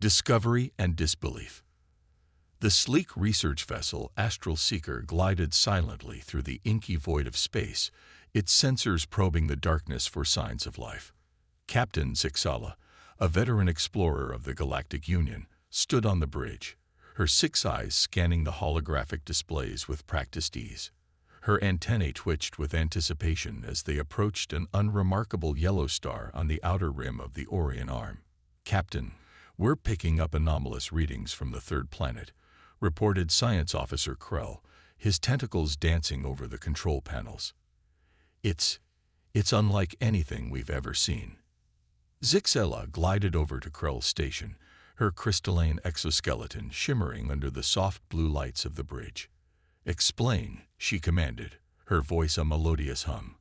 Discovery and disbelief. The sleek research vessel Astral Seeker glided silently through the inky void of space, its sensors probing the darkness for signs of life. Captain Zixala, a veteran explorer of the Galactic Union, stood on the bridge, her 6 eyes scanning the holographic displays with practiced ease. Her antennae twitched with anticipation as they approached an unremarkable yellow star on the outer rim of the Orion Arm. "Captain, we're picking up anomalous readings from the third planet," reported Science Officer Krell, his tentacles dancing over the control panels. It's unlike anything we've ever seen." Zixela glided over to Krell's station, her crystalline exoskeleton shimmering under the soft blue lights of the bridge. "Explain," she commanded, her voice a melodious hum.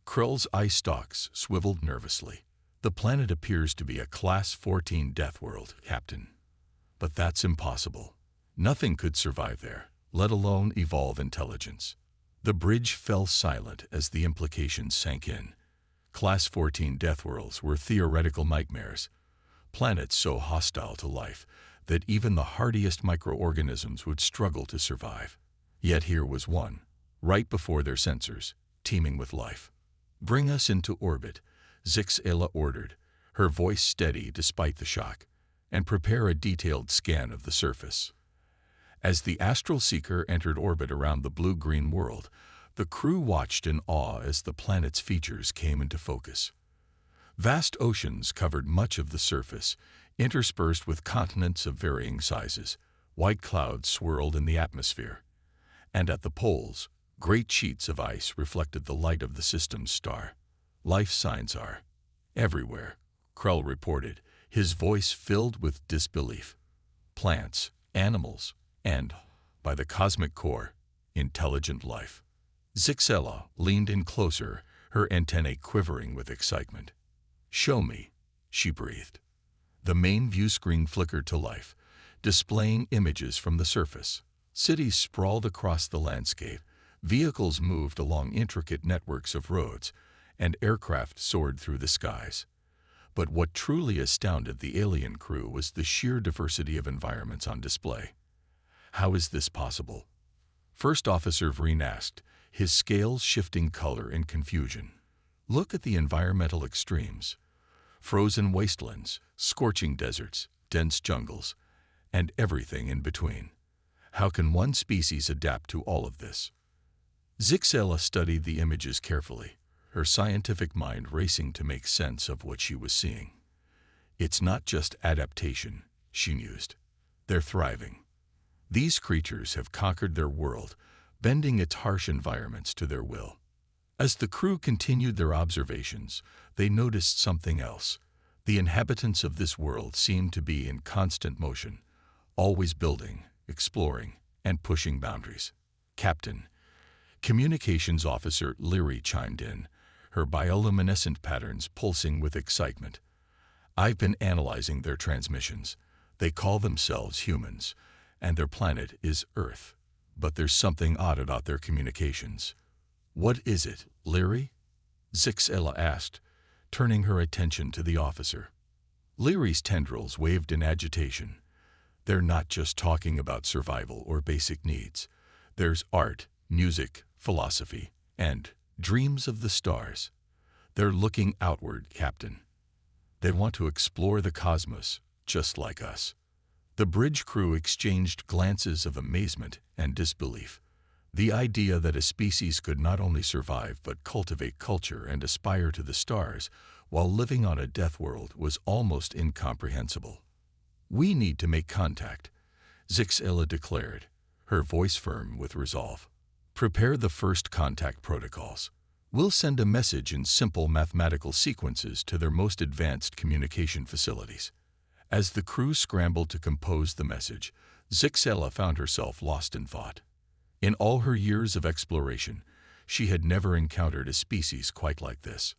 Krell's eye stalks swiveled nervously. "The planet appears to be a Class 14 Deathworld, Captain. But that's impossible. Nothing could survive there, let alone evolve intelligence." The bridge fell silent as the implications sank in. Class 14 Deathworlds were theoretical nightmares, planets so hostile to life that even the hardiest microorganisms would struggle to survive. Yet here was one, right before their sensors, teeming with life. "Bring us into orbit," Zixela ordered, her voice steady despite the shock, "and prepare a detailed scan of the surface." As the Astral Seeker entered orbit around the blue-green world, the crew watched in awe as the planet's features came into focus. Vast oceans covered much of the surface, interspersed with continents of varying sizes. White clouds swirled in the atmosphere. And at the poles, great sheets of ice reflected the light of the system's star. "Life signs are everywhere," Krell reported, his voice filled with disbelief. "Plants, animals, and, by the cosmic core, intelligent life." Zixela leaned in closer, her antennae quivering with excitement. "Show me," she breathed. The main view screen flickered to life, displaying images from the surface. Cities sprawled across the landscape, vehicles moved along intricate networks of roads, and aircraft soared through the skies. But what truly astounded the alien crew was the sheer diversity of environments on display. "How is this possible?" First Officer Vreen asked, his scales shifting color in confusion. "Look at the environmental extremes. Frozen wastelands, scorching deserts, dense jungles, and everything in between. How can one species adapt to all of this?" Zixela studied the images carefully, her scientific mind racing to make sense of what she was seeing. "It's not just adaptation," she mused. "They're thriving. These creatures have conquered their world, bending its harsh environments to their will." As the crew continued their observations, they noticed something else. The inhabitants of this world seemed to be in constant motion, always building, exploring, and pushing boundaries. "Captain," Communications Officer Leary chimed in, her bioluminescent patterns pulsing with excitement. "I've been analyzing their transmissions. They call themselves humans, and their planet is Earth. But there's something odd about their communications." "What is it, Leary?" Zixela asked, turning her attention to the officer. Leary's tendrils waved in agitation. "They're not just talking about survival or basic needs. There's art, music, philosophy, and dreams of the stars. They're looking outward, Captain. They want to explore the cosmos, just like us." The bridge crew exchanged glances of amazement and disbelief. The idea that a species could not only survive but cultivate culture and aspire to the stars while living on a death world was almost incomprehensible. "We need to make contact," Zixela declared, her voice firm with resolve. "Prepare the first contact protocols. We'll send a message in simple mathematical sequences to their most advanced communication facilities." As the crew scrambled to compose the message, Zixela found herself lost in thought. In all her years of exploration, she had never encountered a species quite like this.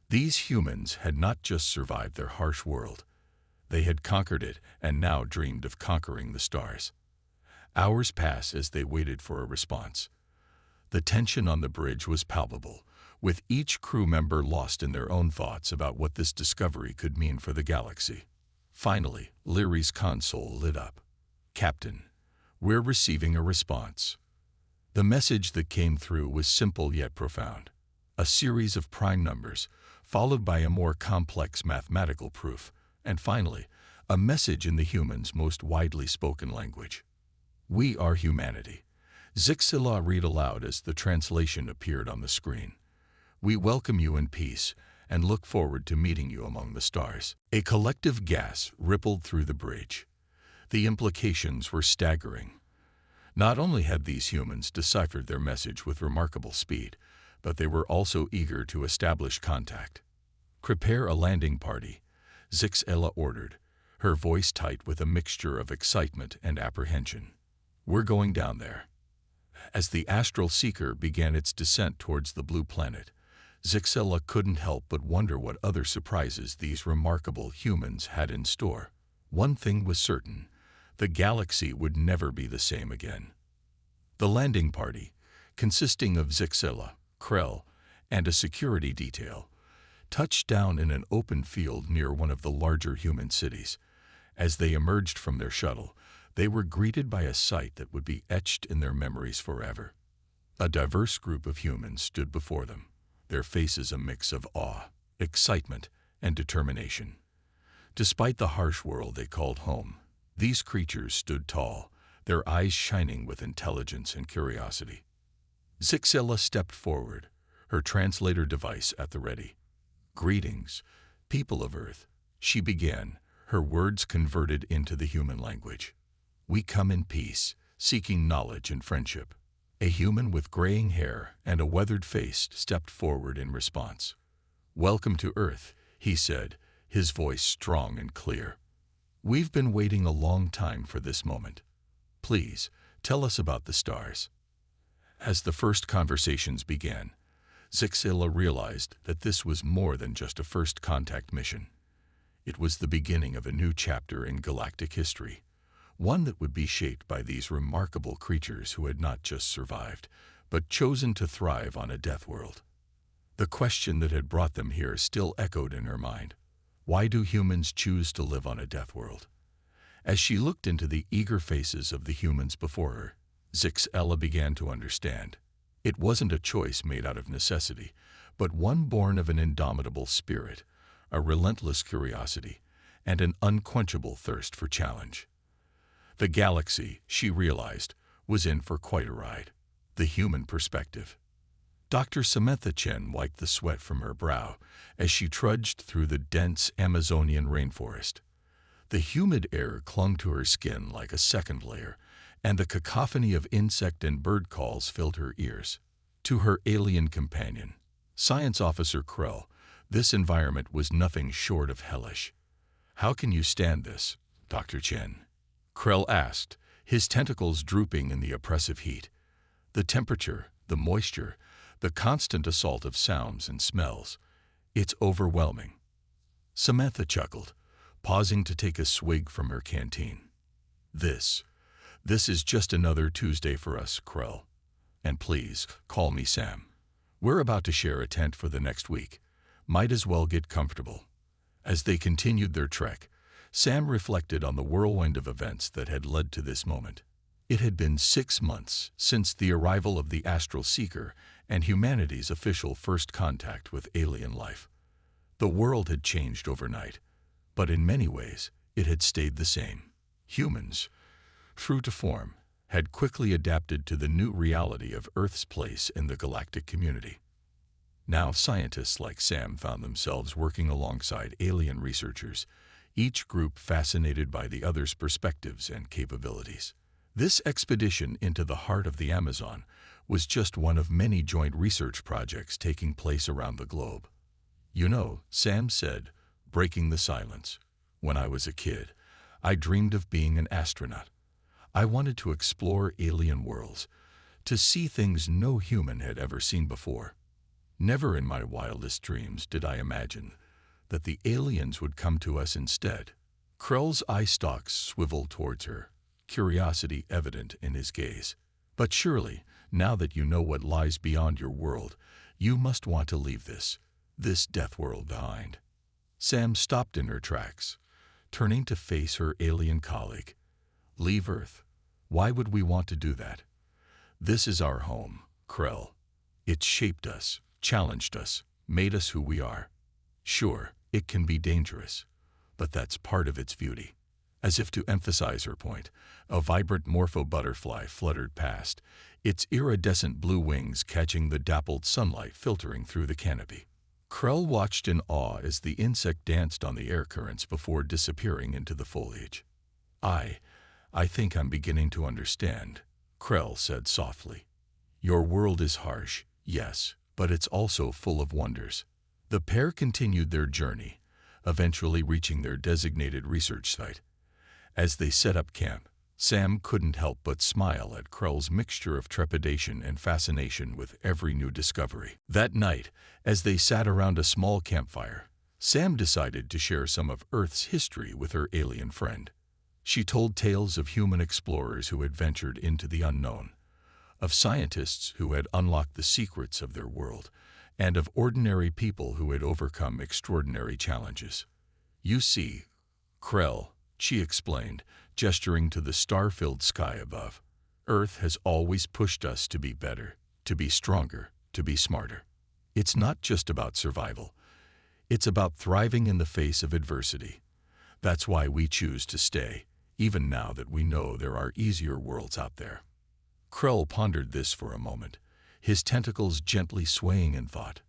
These humans had not just survived their harsh world. They had conquered it and now dreamed of conquering the stars. Hours passed as they waited for a response. The tension on the bridge was palpable, with each crew member lost in their own thoughts about what this discovery could mean for the galaxy. Finally, Leary's console lit up. "Captain, we're receiving a response." The message that came through was simple yet profound. A series of prime numbers, followed by a more complex mathematical proof, and finally, a message in the human's most widely spoken language. "We are humanity." Zixila read aloud as the translation appeared on the screen. "We welcome you in peace and look forward to meeting you among the stars." A collective gasp rippled through the bridge. The implications were staggering. Not only had these humans deciphered their message with remarkable speed, but they were also eager to establish contact. "Prepare a landing party," Zixela ordered, her voice tight with a mixture of excitement and apprehension. "We're going down there." As the astral seeker began its descent towards the blue planet, Zixela couldn't help but wonder what other surprises these remarkable humans had in store. One thing was certain: the galaxy would never be the same again. The landing party, consisting of Zixela, Krell, and a security detail, touched down in an open field near one of the larger human cities. As they emerged from their shuttle, they were greeted by a sight that would be etched in their memories forever. A diverse group of humans stood before them, their faces a mix of awe, excitement, and determination. Despite the harsh world they called home, these creatures stood tall, their eyes shining with intelligence and curiosity. Zixela stepped forward, her translator device at the ready. "Greetings, people of Earth," she began, her words converted into the human language. "We come in peace, seeking knowledge and friendship." A human with graying hair and a weathered face stepped forward in response. "Welcome to Earth," he said, his voice strong and clear. "We've been waiting a long time for this moment. Please, tell us about the stars." As the first conversations began, Zixila realized that this was more than just a first contact mission. It was the beginning of a new chapter in galactic history, one that would be shaped by these remarkable creatures who had not just survived, but chosen to thrive on a death world. The question that had brought them here still echoed in her mind. Why do humans choose to live on a death world? As she looked into the eager faces of the humans before her, Zixela began to understand. It wasn't a choice made out of necessity, but one born of an indomitable spirit, a relentless curiosity, and an unquenchable thirst for challenge. The galaxy, she realized, was in for quite a ride. The human perspective. Dr. Samantha Chen wiped the sweat from her brow as she trudged through the dense Amazonian rainforest. The humid air clung to her skin like a second layer, and the cacophony of insect and bird calls filled her ears. To her alien companion, Science Officer Krell, this environment was nothing short of hellish. "How can you stand this, Dr. Chen?" Krell asked, his tentacles drooping in the oppressive heat. "The temperature, the moisture, the constant assault of sounds and smells. It's overwhelming." Samantha chuckled, pausing to take a swig from her canteen. This is just another Tuesday for us, Krell. And please, call me Sam. We're about to share a tent for the next week. Might as well get comfortable." As they continued their trek, Sam reflected on the whirlwind of events that had led to this moment. It had been 6 months since the arrival of the astral seeker and humanity's official first contact with alien life. The world had changed overnight, but in many ways it had stayed the same. Humans, true to form, had quickly adapted to the new reality of Earth's place in the galactic community. Now scientists like Sam found themselves working alongside alien researchers, each group fascinated by the other's perspectives and capabilities. This expedition into the heart of the Amazon was just one of many joint research projects taking place around the globe. "You know," Sam said, breaking the silence, "when I was a kid, I dreamed of being an astronaut. I wanted to explore alien worlds, to see things no human had ever seen before. Never in my wildest dreams did I imagine that the aliens would come to us instead." Krell's eye stalks swiveled towards her, curiosity evident in his gaze. "But surely, now that you know what lies beyond your world, you must want to leave this death world behind." Sam stopped in her tracks, turning to face her alien colleague. "Leave Earth? Why would we want to do that? This is our home, Krell. It shaped us, challenged us, made us who we are. Sure, it can be dangerous, but that's part of its beauty." As if to emphasize her point, a vibrant morpho butterfly fluttered past, its iridescent blue wings catching the dappled sunlight filtering through the canopy. Krell watched in awe as the insect danced on the air currents before disappearing into the foliage. I think I'm beginning to understand," Krell said softly. "Your world is harsh, yes, but it's also full of wonders." The pair continued their journey, eventually reaching their designated research site. As they set up camp, Sam couldn't help but smile at Krell's mixture of trepidation and fascination with every new discovery. That night, as they sat around a small campfire, Sam decided to share some of Earth's history with her alien friend. She told tales of human explorers who had ventured into the unknown, of scientists who had unlocked the secrets of their world, and of ordinary people who had overcome extraordinary challenges. "You see, Krell," she explained, gesturing to the star-filled sky above, "Earth has always pushed us to be better, to be stronger, to be smarter. It's not just about survival. It's about thriving in the face of adversity. That's why we choose to stay, even now that we know there are easier worlds out there." Krell pondered this for a moment, his tentacles gently swaying in thought.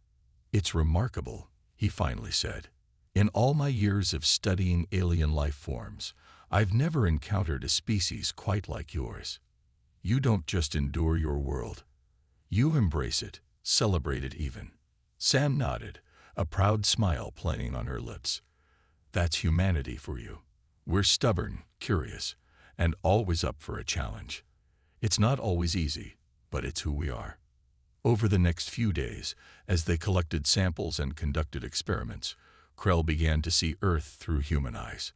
"It's remarkable," he finally said. "In all my years of studying alien life forms, I've never encountered a species quite like yours. You don't just endure your world. You embrace it, celebrate it even." Sam nodded, a proud smile playing on her lips. "That's humanity for you. We're stubborn, curious, and always up for a challenge. It's not always easy, but it's who we are." Over the next few days, as they collected samples and conducted experiments, Krell began to see Earth through human eyes.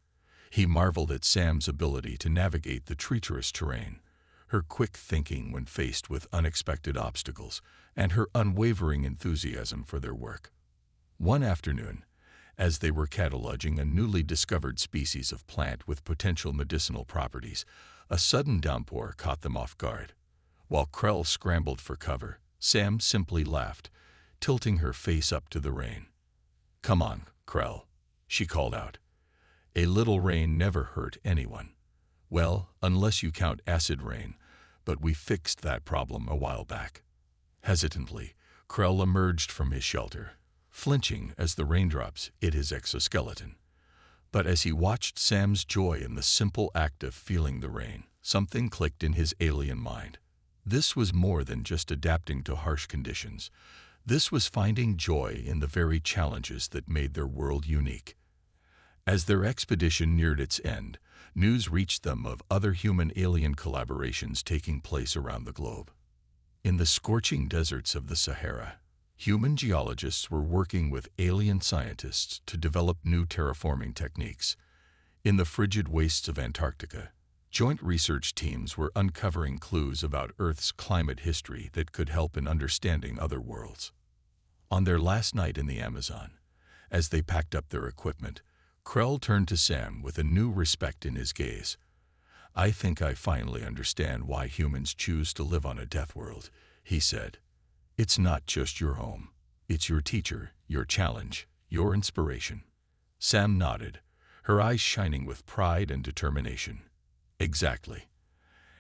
He marveled at Sam's ability to navigate the treacherous terrain, her quick thinking when faced with unexpected obstacles, and her unwavering enthusiasm for their work. One afternoon, as they were cataloging a newly discovered species of plant with potential medicinal properties, a sudden downpour caught them off guard. While Krell scrambled for cover, Sam simply laughed, tilting her face up to the rain. "Come on, Krell," she called out. "A little rain never hurt anyone. Well, unless you count acid rain, but we fixed that problem a while back." Hesitantly, Krell emerged from his shelter, flinching as the raindrops hit his exoskeleton. But as he watched Sam's joy in the simple act of feeling the rain, something clicked in his alien mind. This was more than just adapting to harsh conditions. This was finding joy in the very challenges that made their world unique. As their expedition neared its end, news reached them of other human-alien collaborations taking place around the globe. In the scorching deserts of the Sahara, human geologists were working with alien scientists to develop new terraforming techniques. In the frigid wastes of Antarctica, joint research teams were uncovering clues about Earth's climate history that could help in understanding other worlds. On their last night in the Amazon, as they packed up their equipment, Krell turned to Sam with a new respect in his gaze. "I think I finally understand why humans choose to live on a Deathworld," he said. "It's not just your home. It's your teacher, your challenge, your inspiration." Sam nodded, her eyes shining with pride and determination. "Exactly.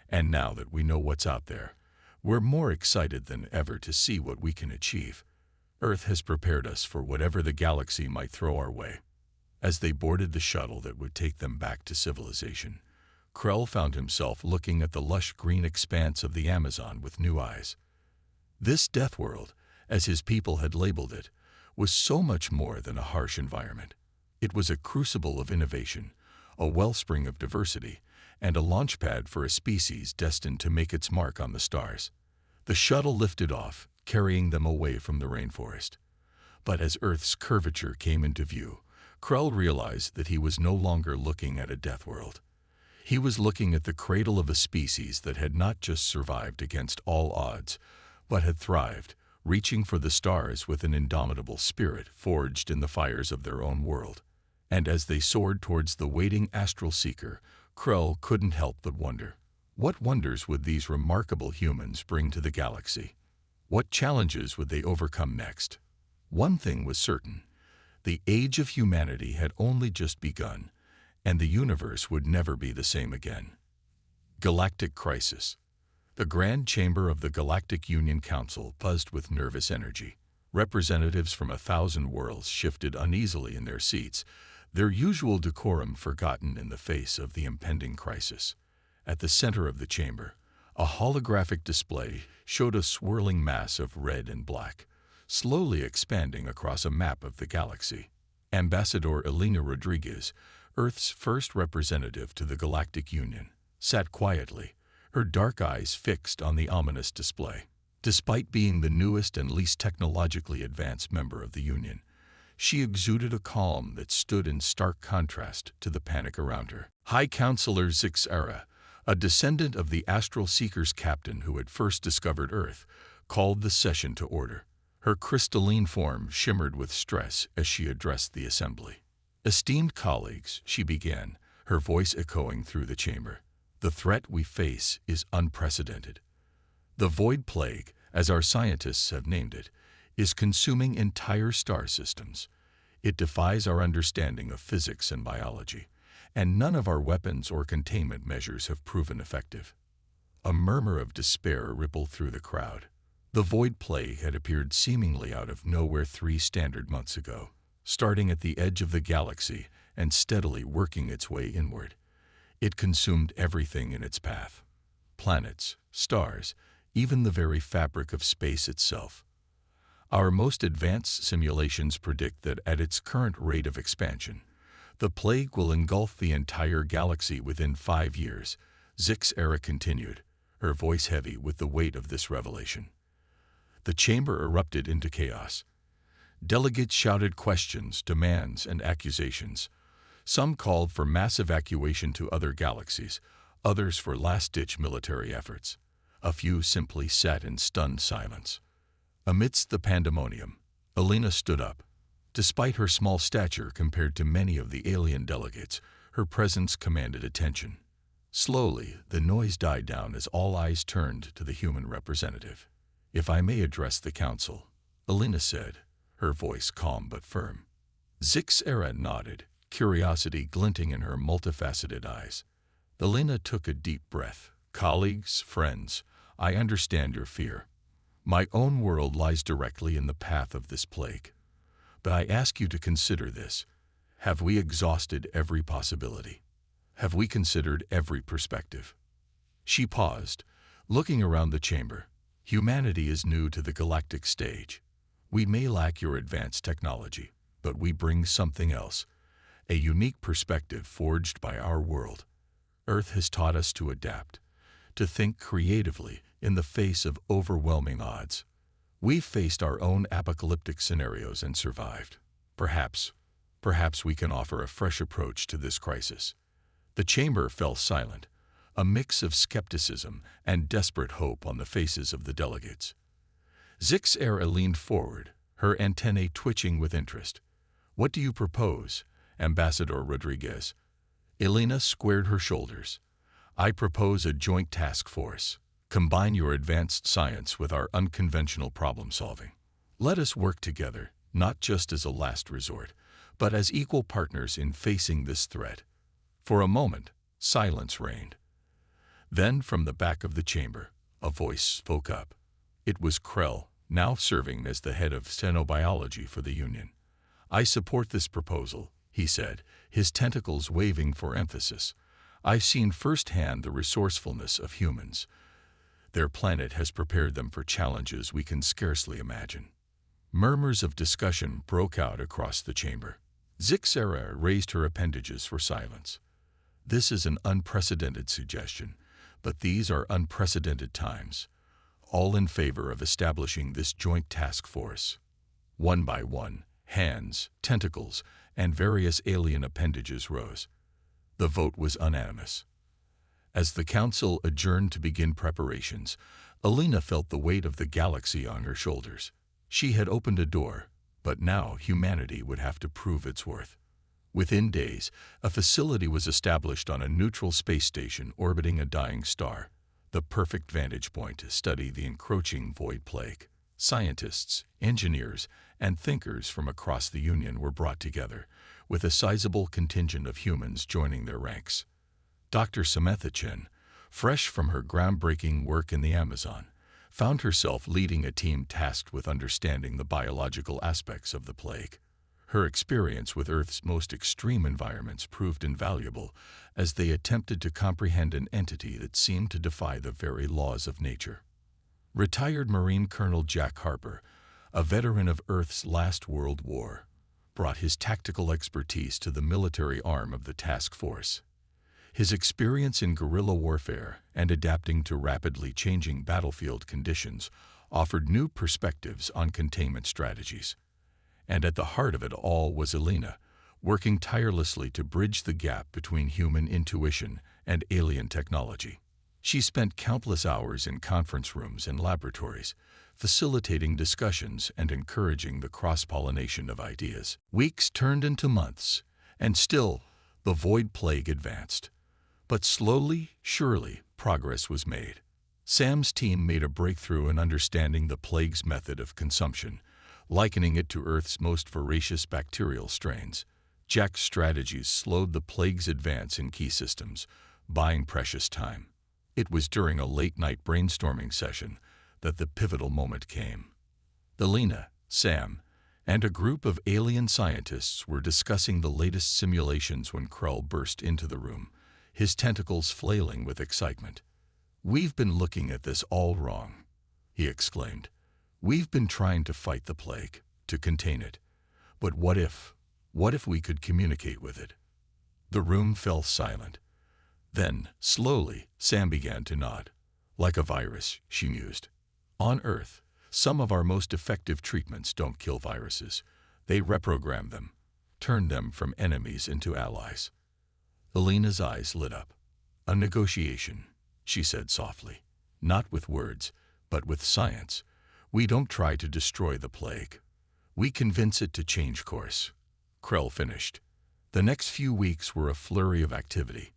And now that we know what's out there, we're more excited than ever to see what we can achieve. Earth has prepared us for whatever the galaxy might throw our way." As they boarded the shuttle that would take them back to civilization, Krell found himself looking at the lush green expanse of the Amazon with new eyes. This Deathworld, as his people had labeled it, was so much more than a harsh environment. It was a crucible of innovation, a wellspring of diversity, and a launchpad for a species destined to make its mark on the stars. The shuttle lifted off, carrying them away from the rainforest. But as Earth's curvature came into view, Krell realized that he was no longer looking at a Deathworld. He was looking at the cradle of a species that had not just survived against all odds, but had thrived, reaching for the stars with an indomitable spirit forged in the fires of their own world. And as they soared towards the waiting astral seeker, Krell couldn't help but wonder. What wonders would these remarkable humans bring to the galaxy? What challenges would they overcome next? One thing was certain. The age of humanity had only just begun, and the universe would never be the same again. Galactic Crisis. The Grand Chamber of the Galactic Union Council buzzed with nervous energy. Representatives from 1,000 worlds shifted uneasily in their seats, their usual decorum forgotten in the face of the impending crisis. At the center of the chamber, a holographic display showed a swirling mass of red and black, slowly expanding across a map of the galaxy. Ambassador Elena Rodriguez, Earth's first representative to the Galactic Union, sat quietly, her dark eyes fixed on the ominous display. Despite being the newest and least technologically advanced member of the Union, she exuded a calm that stood in stark contrast to the panic around her. High Counselor Zixara, a descendant of the Astral Seeker's captain who had first discovered Earth, called the session to order. Her crystalline form shimmered with stress as she addressed the assembly. Esteemed colleagues, she began, her voice echoing through the chamber. The threat we face is unprecedented. The Void Plague, as our scientists have named it, is consuming entire star systems. It defies our understanding of physics and biology, and none of our weapons or containment measures have proven effective. A murmur of despair rippled through the crowd. The Void Plague had appeared seemingly out of nowhere 3 standard months ago, starting at the edge of the galaxy and steadily working its way inward. It consumed everything in its path. Planets, stars, even the very fabric of space itself. Our most advanced simulations predict that at its current rate of expansion, the plague will engulf the entire galaxy within 5 years, Zixara continued, her voice heavy with the weight of this revelation. The chamber erupted into chaos. Delegates shouted questions, demands, and accusations. Some called for mass evacuation to other galaxies, others for last-ditch military efforts. A few simply sat in stunned silence. Amidst the pandemonium, Elena stood up. Despite her small stature compared to many of the alien delegates, her presence commanded attention. Slowly, the noise died down as all eyes turned to the human representative. "If I may address the council," Elena said, her voice calm but firm. Zixara nodded, curiosity glinting in her multifaceted eyes. Elena took a deep breath. "Colleagues, friends, I understand your fear. My own world lies directly in the path of this plague. But I ask you to consider this. Have we exhausted every possibility? Have we considered every perspective?" She paused, looking around the chamber. "Humanity is new to the galactic stage. We may lack your advanced technology, but we bring something else, a unique perspective forged by our world. Earth has taught us to adapt, to think creatively in the face of overwhelming odds. We've faced our own apocalyptic scenarios and survived. Perhaps we can offer a fresh approach to this crisis." The chamber fell silent, a mix of skepticism and desperate hope on the faces of the delegates. Zixara leaned forward, her antennae twitching with interest. "What do you propose, Ambassador Rodriguez?" Elena squared her shoulders. "I propose a joint task force. Combine your advanced science with our unconventional problem-solving. Let us work together, not just as a last resort, but as equal partners in facing this threat." For a moment, silence reigned. Then, from the back of the chamber, a voice spoke up. It was Krell, now serving as the head of xenobiology for the Union. "I support this proposal," he said, his tentacles waving for emphasis. "I've seen firsthand the resourcefulness of humans. Their planet has prepared them for challenges we can scarcely imagine." Murmurs of discussion broke out across the chamber. Zixara raised her appendages for silence. "This is an unprecedented suggestion, but these are unprecedented times. All in favor of establishing this joint task force." One by one, hands, tentacles, and various alien appendages rose. The vote was unanimous. As the council adjourned to begin preparations, Elena felt the weight of the galaxy on her shoulders. She had opened a door, but now humanity would have to prove its worth. Within days, a facility was established on a neutral space station orbiting a dying star, the perfect vantage point to study the encroaching void plague. Scientists, engineers, and thinkers from across the Union were brought together, with a sizable contingent of humans joining their ranks. Dr. Samantha Chen, fresh from her groundbreaking work in the Amazon, found herself leading a team tasked with understanding the biological aspects of the plague. Her experience with Earth's most extreme environments proved invaluable as they attempted to comprehend an entity that seemed to defy the very laws of nature. Retired Marine Colonel Jack Harper, a veteran of Earth's last World War, brought his tactical expertise to the military arm of the task force. His experience in guerrilla warfare and adapting to rapidly changing battlefield conditions offered new perspectives on containment strategies. And at the heart of it all was Elena, working tirelessly to bridge the gap between human intuition and alien technology. She spent countless hours in conference rooms and laboratories, facilitating discussions and encouraging the cross-pollination of ideas. Weeks turned into months, and still the void plague advanced. But slowly, surely, progress was made. Sam's team made a breakthrough in understanding the plague's method of consumption, likening it to Earth's most voracious bacterial strains. Jack's strategies slowed the plague's advance in key systems, buying precious time. It was during a late-night brainstorming session that the pivotal moment came. Elena, Sam, and a group of alien scientists were discussing the latest simulations when Krell burst into the room, his tentacles flailing with excitement. "We've been looking at this all wrong," he exclaimed. "We've been trying to fight the plague, to contain it. But what if we could communicate with it?" The room fell silent. Then, slowly, Sam began to nod. "Like a virus," she mused. "On Earth, some of our most effective treatments don't kill viruses. They reprogram them, turn them from enemies into allies." Elena's eyes lit up. "A negotiation," she said softly. "Not with words, but with science. We don't try to destroy the plague. We convince it to change course." Krell finished. The next few weeks were a flurry of activity.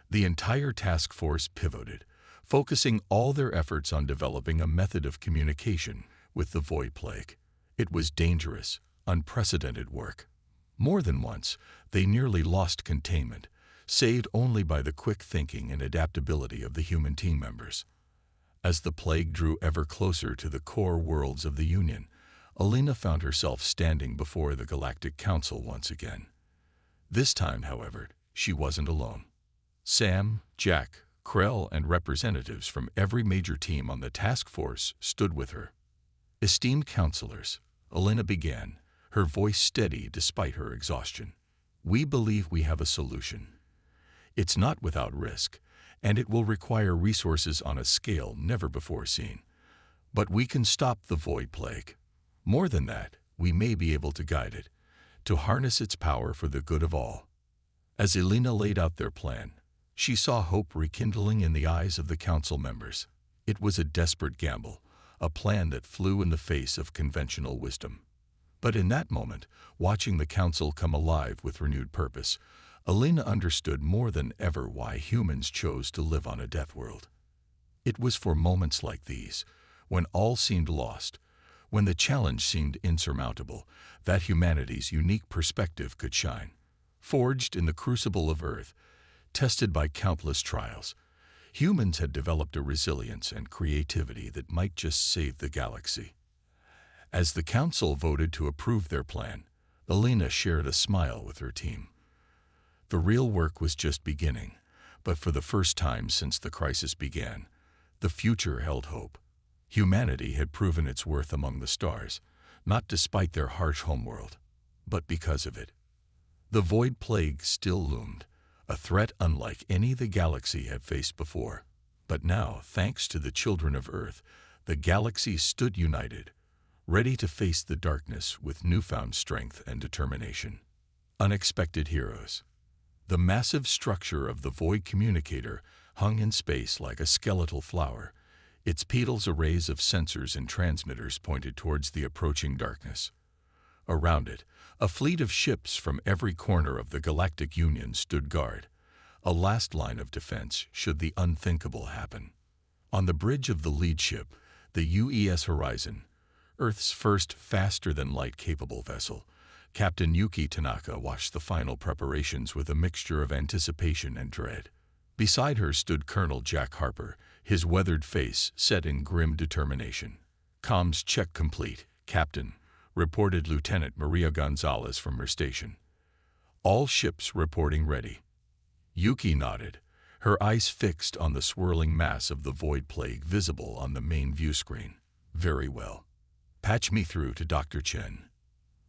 The entire task force pivoted, focusing all their efforts on developing a method of communication with the void plague. It was dangerous, unprecedented work. More than once, they nearly lost containment, saved only by the quick thinking and adaptability of the human team members. As the plague drew ever closer to the core worlds of the Union, Elena found herself standing before the Galactic Council once again. This time, however, she wasn't alone. Sam, Jack, Krell, and representatives from every major team on the task force stood with her. "Esteemed counselors," Elena began, her voice steady despite her exhaustion. "We believe we have a solution. It's not without risk, and it will require resources on a scale never before seen. But we can stop the void plague. More than that, we may be able to guide it, to harness its power for the good of all." As Elena laid out their plan, she saw hope rekindling in the eyes of the council members. It was a desperate gamble, a plan that flew in the face of conventional wisdom. But in that moment, watching the council come alive with renewed purpose, Elena understood more than ever why humans chose to live on a Deathworld. It was for moments like these, when all seemed lost, when the challenge seemed insurmountable, that humanity's unique perspective could shine. Forged in the crucible of Earth, tested by countless trials, humans had developed a resilience and creativity that might just save the galaxy. As the council voted to approve their plan, Elena shared a smile with her team. The real work was just beginning, but for the first time since the crisis began, the future held hope. Humanity had proven its worth among the stars, not despite their harsh homeworld, but because of it. The void plague still loomed, a threat unlike any the galaxy had faced before. But now, thanks to the children of Earth, the galaxy stood united, ready to face the darkness with newfound strength and determination. Unexpected heroes. The massive structure of the void communicator hung in space like a skeletal flower, its petals arrays of sensors and transmitters pointed towards the approaching darkness. Around it, a fleet of ships from every corner of the Galactic Union stood guard, a last line of defense should the unthinkable happen. On the bridge of the lead ship, the UES Horizon, Earth's first faster-than-light capable vessel, Captain Yuki Tanaka watched the final preparations with a mixture of anticipation and dread. Beside her stood Colonel Jack Harper, his weathered face set in grim determination. "Comms check complete, Captain," reported Lieutenant Maria Gonzalez from her station. "All ships reporting ready." Yuki nodded, her eyes fixed on the swirling mass of the void plague visible on the main view screen. "Very well. Patch me through to Dr. Chen."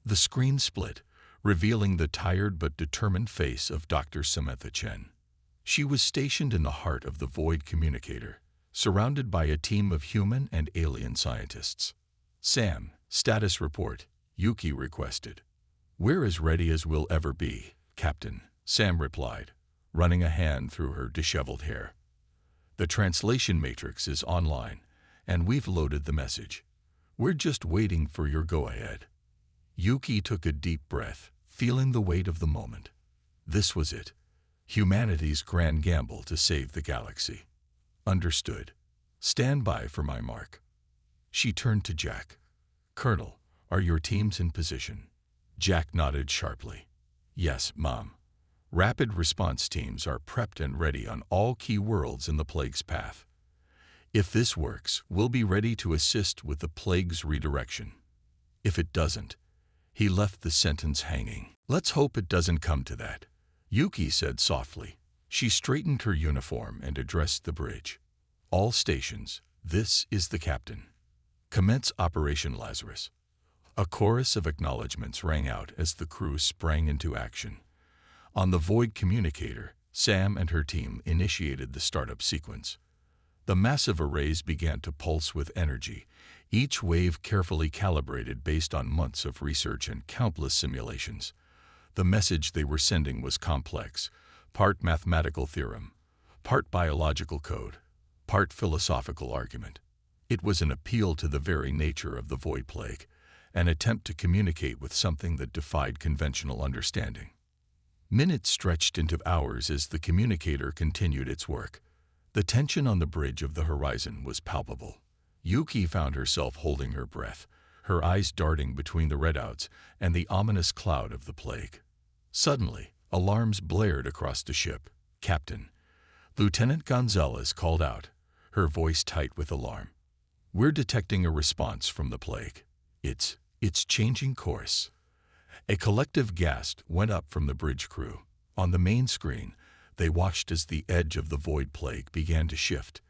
The screen split, revealing the tired but determined face of Dr. Samantha Chen. She was stationed in the heart of the void communicator, surrounded by a team of human and alien scientists. "Sam, status report," Yuki requested. "We're as ready as we'll ever be, Captain," Sam replied, running a hand through her disheveled hair. "The translation matrix is online, and we've loaded the message. We're just waiting for your go-ahead." Yuki took a deep breath, feeling the weight of the moment. This was it, humanity's grand gamble to save the galaxy. "Understood. Stand by for my mark." She turned to Jack. "Colonel, are your teams in position?" Jack nodded sharply. "Yes, Mom. Rapid response teams are prepped and ready on all key worlds in the plague's path. If this works, we'll be ready to assist with the plague's redirection. If it doesn't," he left the sentence hanging. "Let's hope it doesn't come to that," Yuki said softly. She straightened her uniform and addressed the bridge. "All stations, this is the captain. Commence Operation Lazarus." A chorus of acknowledgments rang out as the crew sprang into action. On the void communicator, Sam and her team initiated the startup sequence. The massive arrays began to pulse with energy, each wave carefully calibrated based on months of research and countless simulations. The message they were sending was complex, part mathematical theorem, part biological code, part philosophical argument. It was an appeal to the very nature of the void plague, an attempt to communicate with something that defied conventional understanding. Minutes stretched into hours as the communicator continued its work. The tension on the bridge of the horizon was palpable. Yuki found herself holding her breath, her eyes darting between the redouts and the ominous cloud of the plague. Suddenly, alarms blared across the ship. "Captain," Lieutenant Gonzalez called out, her voice tight with alarm. "We're detecting a response from the plague. It's changing course." A collective gasp went up from the bridge crew. On the main screen, they watched as the edge of the void plague began to shift,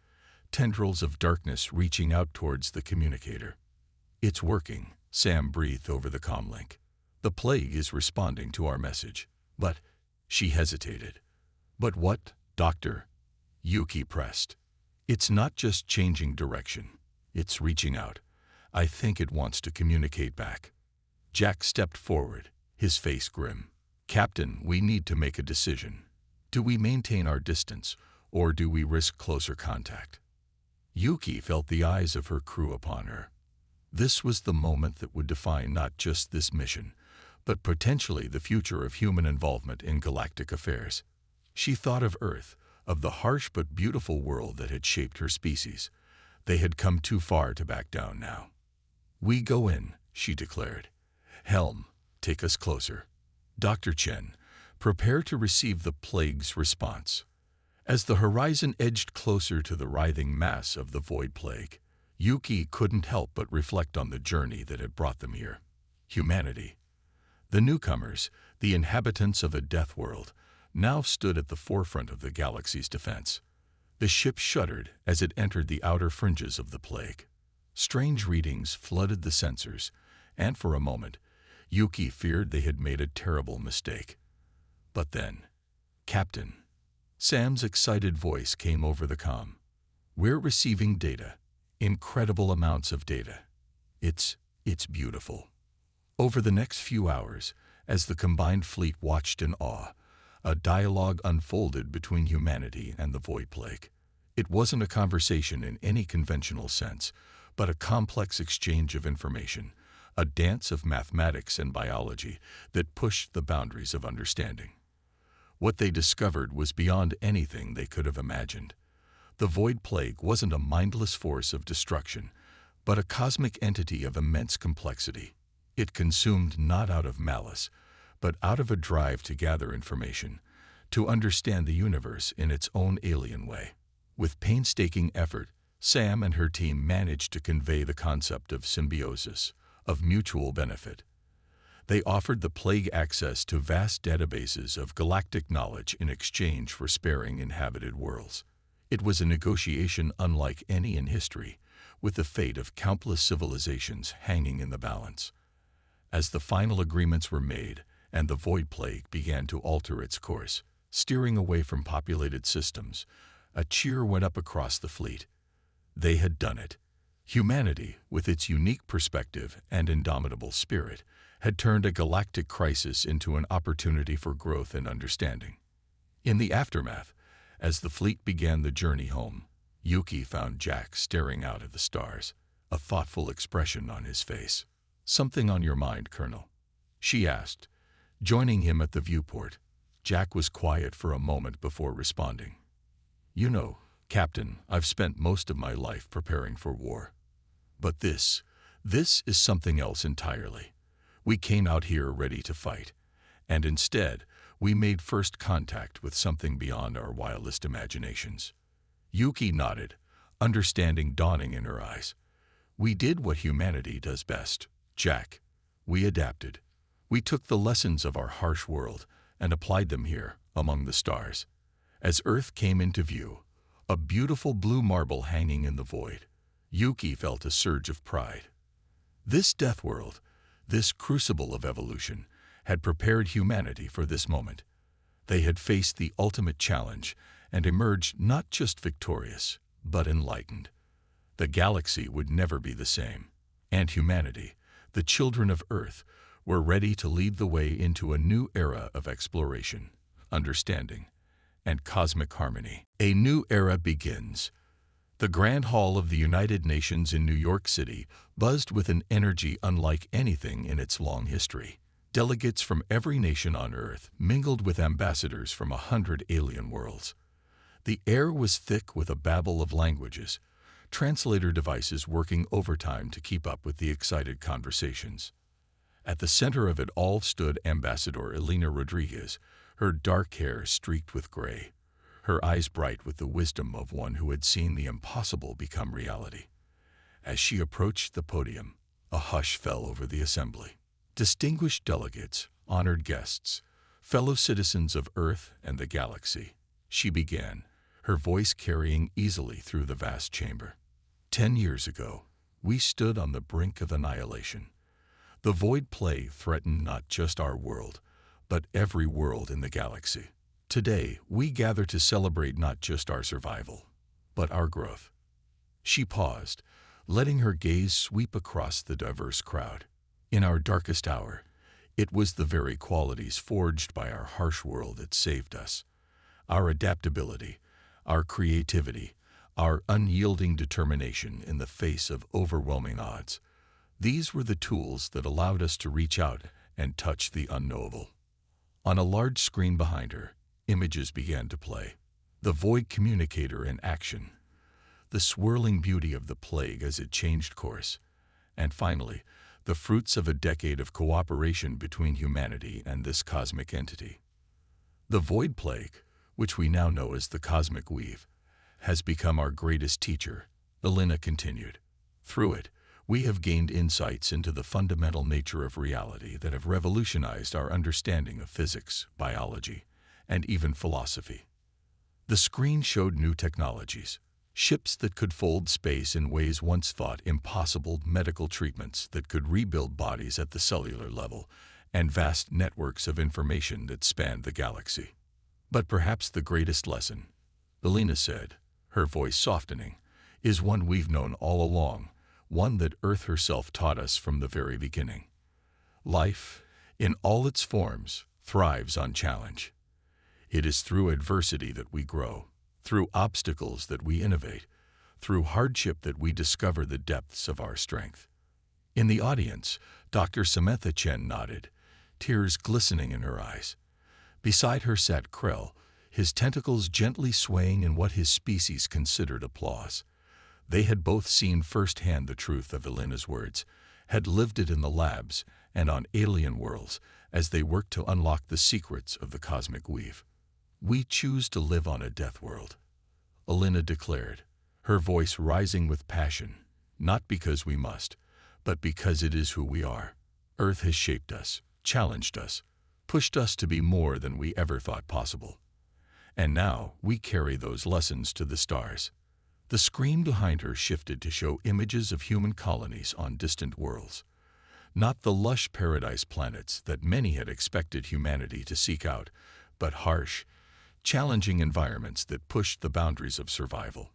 tendrils of darkness reaching out towards the communicator. "It's working," Sam breathed over the comlink. "The plague is responding to our message." "But," she hesitated. "But what, Doctor?" Yuki pressed. "It's not just changing direction. It's reaching out. I think it wants to communicate back." Jack stepped forward, his face grim. "Captain, we need to make a decision. Do we maintain our distance, or do we risk closer contact?" Yuki felt the eyes of her crew upon her. This was the moment that would define not just this mission, but potentially the future of human involvement in galactic affairs. She thought of Earth, of the harsh but beautiful world that had shaped her species. They had come too far to back down now. "We go in," she declared. "Helm, take us closer. Dr. Chen, prepare to receive the plague's response." As the horizon edged closer to the writhing mass of the void plague, Yuki couldn't help but reflect on the journey that had brought them here. Humanity. The newcomers, the inhabitants of a Deathworld, now stood at the forefront of the galaxy's defense. The ship shuddered as it entered the outer fringes of the plague. Strange readings flooded the sensors, and for a moment, Yuki feared they had made a terrible mistake. But then, "Captain," Sam's excited voice came over the comm. "We're receiving data. Incredible amounts of data. It's beautiful." Over the next few hours, as the combined fleet watched in awe, a dialogue unfolded between humanity and the void plague. It wasn't a conversation in any conventional sense, but a complex exchange of information, a dance of mathematics and biology that pushed the boundaries of understanding. What they discovered was beyond anything they could have imagined. The Void Plague wasn't a mindless force of destruction, but a cosmic entity of immense complexity. It consumed not out of malice, but out of a drive to gather information, to understand the universe in its own alien way. With painstaking effort, Sam and her team managed to convey the concept of symbiosis, of mutual benefit. They offered the plague access to vast databases of galactic knowledge in exchange for sparing inhabited worlds. It was a negotiation unlike any in history, with the fate of countless civilizations hanging in the balance. As the final agreements were made and the Void Plague began to alter its course, steering away from populated systems, a cheer went up across the fleet. They had done it. Humanity, with its unique perspective and indomitable spirit, had turned a galactic crisis into an opportunity for growth and understanding. In the aftermath, as the fleet began the journey home, Yuki found Jack staring out at the stars, a thoughtful expression on his face. "Something on your mind, Colonel?" she asked, joining him at the viewport. Jack was quiet for a moment before responding. "You know, Captain, I've spent most of my life preparing for war. But this is something else entirely. We came out here ready to fight, and instead, we made first contact with something beyond our wildest imaginations." Yuki nodded, understanding dawning in her eyes. "We did what humanity does best, Jack. We adapted. We took the lessons of our harsh world and applied them here, among the stars. As Earth came into view, a beautiful blue marble hanging in the void, Yuki felt a surge of pride. This Deathworld, this crucible of evolution, had prepared humanity for this moment. They had faced the ultimate challenge and emerged not just victorious, but enlightened. The galaxy would never be the same, and humanity, the children of Earth, were ready to lead the way into a new era of exploration, understanding, and cosmic harmony. A new era begins. The Grand Hall of the United Nations in New York City buzzed with an energy unlike anything in its long history. Delegates from every nation on Earth mingled with ambassadors from 100 alien worlds. The air was thick with a babble of languages, translator devices working overtime to keep up with the excited conversations. At the center of it all stood Ambassador Elena Rodriguez, her dark hair streaked with gray, her eyes bright with the wisdom of one who had seen the impossible become reality. As she approached the podium, a hush fell over the assembly. Distinguished delegates, honored guests, fellow citizens of Earth and the galaxy, she began, her voice carrying easily through the vast chamber. 10 years ago, we stood on the brink of annihilation. The Void Plague threatened not just our world, but every world in the galaxy. Today, we gather to celebrate not just our survival, but our growth. She paused, letting her gaze sweep across the diverse crowd. In our darkest hour, it was the very qualities forged by our harsh world that saved us. Our adaptability, our creativity, our unyielding determination in the face of overwhelming odds. These were the tools that allowed us to reach out and touch the unknowable. On a large screen behind her, images began to play. The Void Communicator in action, the swirling beauty of the plague as it changed course, and finally, the fruits of a decade of cooperation between humanity and this cosmic entity. The Void Plague, which we now know as the Cosmic Weave, has become our greatest teacher, Elena continued. Through it, we have gained insights into the fundamental nature of reality that have revolutionized our understanding of physics, biology, and even philosophy. The screen showed new technologies, ships that could fold space in ways once thought impossible, medical treatments that could rebuild bodies at the cellular level, and vast networks of information that spanned the galaxy. But perhaps the greatest lesson, Elena said, her voice softening, is one we've known all along, one that Earth herself taught us from the very beginning. Life, in all its forms, thrives on challenge. It is through adversity that we grow, through obstacles that we innovate, through hardship that we discover the depths of our strength. In the audience, Dr. Samantha Chen nodded, tears glistening in her eyes. Beside her sat Krell, his tentacles gently swaying in what his species considered applause. They had both seen firsthand the truth of Elena's words, had lived it in the labs and on alien worlds as they worked to unlock the secrets of the cosmic weave. "We choose to live on a death world," Elena declared, her voice rising with passion, "not because we must, but because it is who we are. Earth has shaped us, challenged us, pushed us to be more than we ever thought possible. And now we carry those lessons to the stars." The screen behind her shifted to show images of human colonies on distant worlds. Not the lush paradise planets that many had expected humanity to seek out, but harsh, challenging environments that pushed the boundaries of survival.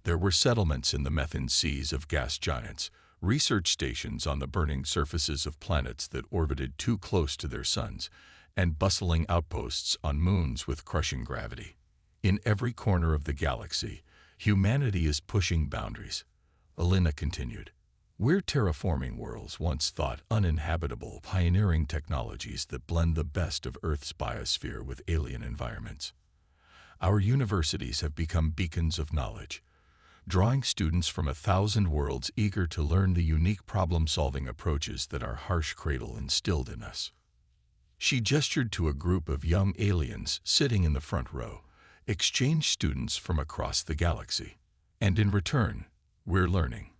There were settlements in the methane seas of gas giants, research stations on the burning surfaces of planets that orbited too close to their suns, and bustling outposts on moons with crushing gravity. In every corner of the galaxy, humanity is pushing boundaries, Elena continued. "We're terraforming worlds once thought uninhabitable, pioneering technologies that blend the best of Earth's biosphere with alien environments. Our universities have become beacons of knowledge, drawing students from 1,000 worlds eager to learn the unique problem-solving approaches that our harsh cradle instilled in us." She gestured to a group of young aliens sitting in the front row, exchange students from across the galaxy. "And in return, we're learning.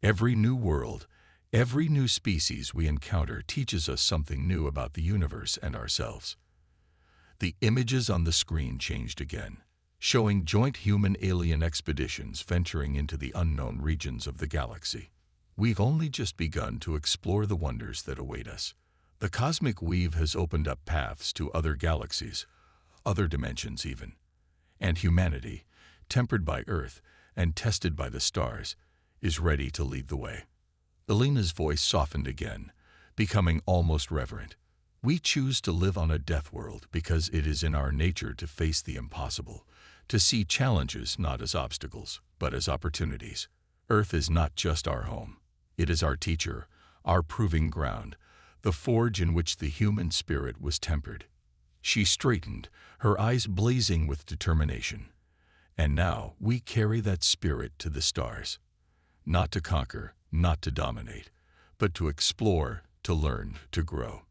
Every new world, every new species we encounter teaches us something new about the universe and ourselves." The images on the screen changed again, showing joint human-alien expeditions venturing into the unknown regions of the galaxy. "We've only just begun to explore the wonders that await us. The cosmic weave has opened up paths to other galaxies, other dimensions even. And humanity, tempered by Earth and tested by the stars, is ready to lead the way." Elena's voice softened again, becoming almost reverent. "We choose to live on a death world because it is in our nature to face the impossible, to see challenges not as obstacles, but as opportunities. Earth is not just our home. It is our teacher, our proving ground, the forge in which the human spirit was tempered." She straightened, her eyes blazing with determination. "And now we carry that spirit to the stars. Not to conquer, not to dominate, but to explore, to learn, to grow.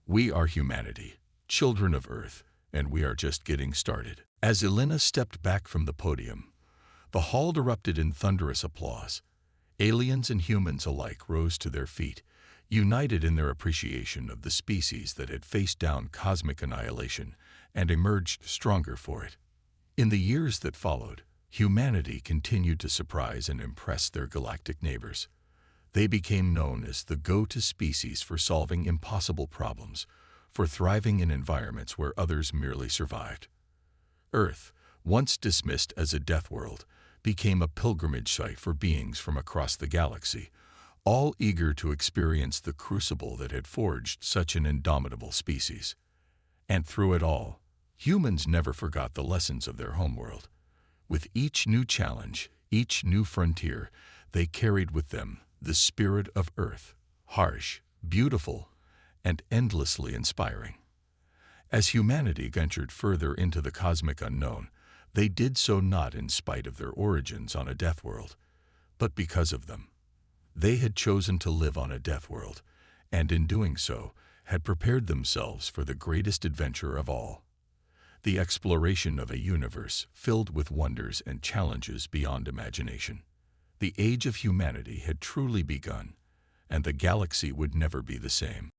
We are humanity, children of Earth, and we are just getting started." As Elena stepped back from the podium, the hall erupted in thunderous applause. Aliens and humans alike rose to their feet, united in their appreciation of the species that had faced down cosmic annihilation and emerged stronger for it. In the years that followed, humanity continued to surprise and impress their galactic neighbors. They became known as the go-to species for solving impossible problems, for thriving in environments where others merely survived. Earth, once dismissed as a death world, became a pilgrimage site for beings from across the galaxy, all eager to experience the crucible that had forged such an indomitable species. And through it all, humans never forgot the lessons of their homeworld. With each new challenge, each new frontier, they carried with them the spirit of Earth, harsh, beautiful, and endlessly inspiring. As humanity ventured further into the cosmic unknown, they did so not in spite of their origins on a death world, but because of them. They had chosen to live on a death world, and in doing so, had prepared themselves for the greatest adventure of all, the exploration of a universe filled with wonders and challenges beyond imagination. The age of humanity had truly begun, and the galaxy would never be the same.